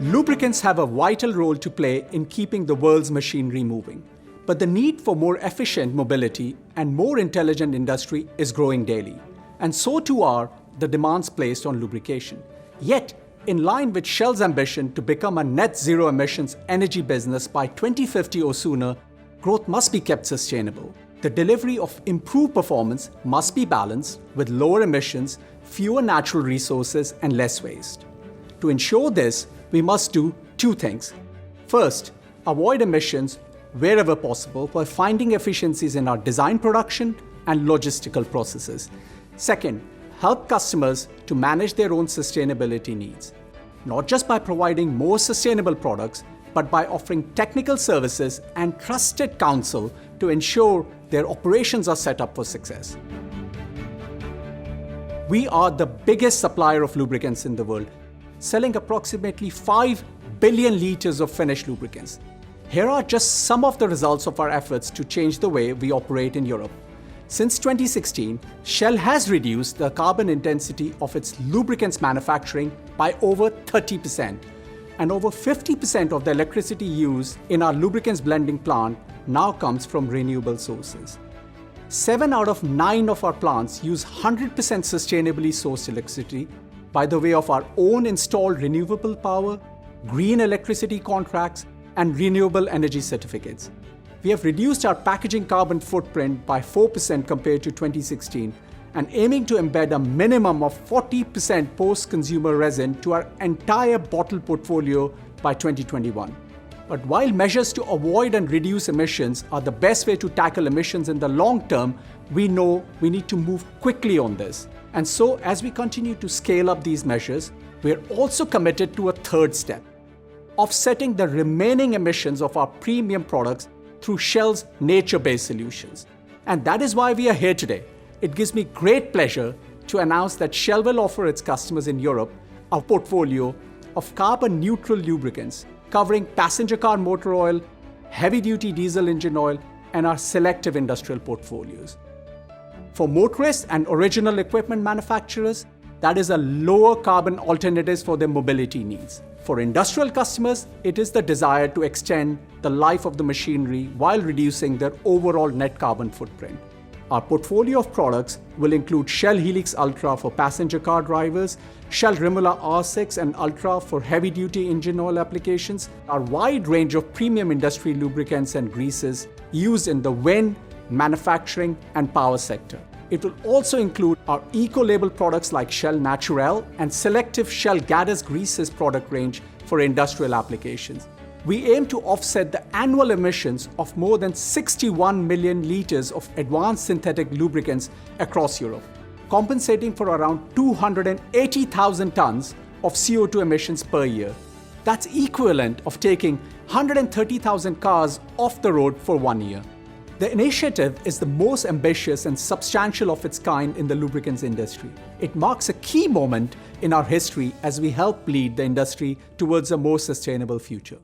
Lubricants have a vital role to play in keeping the world's machinery moving. But the need for more efficient mobility and more intelligent industry is growing daily. And so too are the demands placed on lubrication. Yet, in line with Shell's ambition to become a net zero emissions energy business by 2050 or sooner, growth must be kept sustainable. The delivery of improved performance must be balanced with lower emissions, fewer natural resources, and less waste. To ensure this, we must do two things. First, avoid emissions wherever possible by finding efficiencies in our design, production, and logistical processes. Second, help customers to manage their own sustainability needs, not just by providing more sustainable products, but by offering technical services and trusted counsel to ensure their operations are set up for success. We are the biggest supplier of lubricants in the world, selling approximately 5 billion liters of finished lubricants. Here are just some of the results of our efforts to change the way we operate in Europe. Since 2016, Shell has reduced the carbon intensity of its lubricants manufacturing by over 30%, and over 50% of the electricity used in our lubricants blending plant now comes from renewable sources. 7 out of 9 of our plants use 100% sustainably sourced electricity by the way of our own installed renewable power, green electricity contracts, and renewable energy certificates. We have reduced our packaging carbon footprint by 4% compared to 2016 and aiming to embed a minimum of 40% post-consumer resin to our entire bottle portfolio by 2021. But while measures to avoid and reduce emissions are the best way to tackle emissions in the long term, we know we need to move quickly on this. And so, as we continue to scale up these measures, we are also committed to a third step: offsetting the remaining emissions of our premium products through Shell's nature-based solutions. And that is why we are here today. It gives me great pleasure to announce that Shell will offer its customers in Europe a portfolio of carbon-neutral lubricants covering passenger car motor oil, heavy-duty diesel engine oil, and our selective industrial portfolios. For motorists and original equipment manufacturers, that is a lower carbon alternatives for their mobility needs. For industrial customers, it is the desire to extend the life of the machinery while reducing their overall net carbon footprint. Our portfolio of products will include Shell Helix Ultra for passenger car drivers, Shell Rimula R6 and Ultra for heavy-duty engine oil applications, our wide range of premium industry lubricants and greases used in the wind, manufacturing, and power sector. It will also include our eco-label products like Shell Naturel and selective Shell Gaddis greases product range for industrial applications. We aim to offset the annual emissions of more than 61 million liters of advanced synthetic lubricants across Europe, compensating for around 280,000 tons of CO2 emissions per year. That's equivalent of taking 130,000 cars off the road for 1 year. The initiative is the most ambitious and substantial of its kind in the lubricants industry. It marks a key moment in our history as we help lead the industry towards a more sustainable future.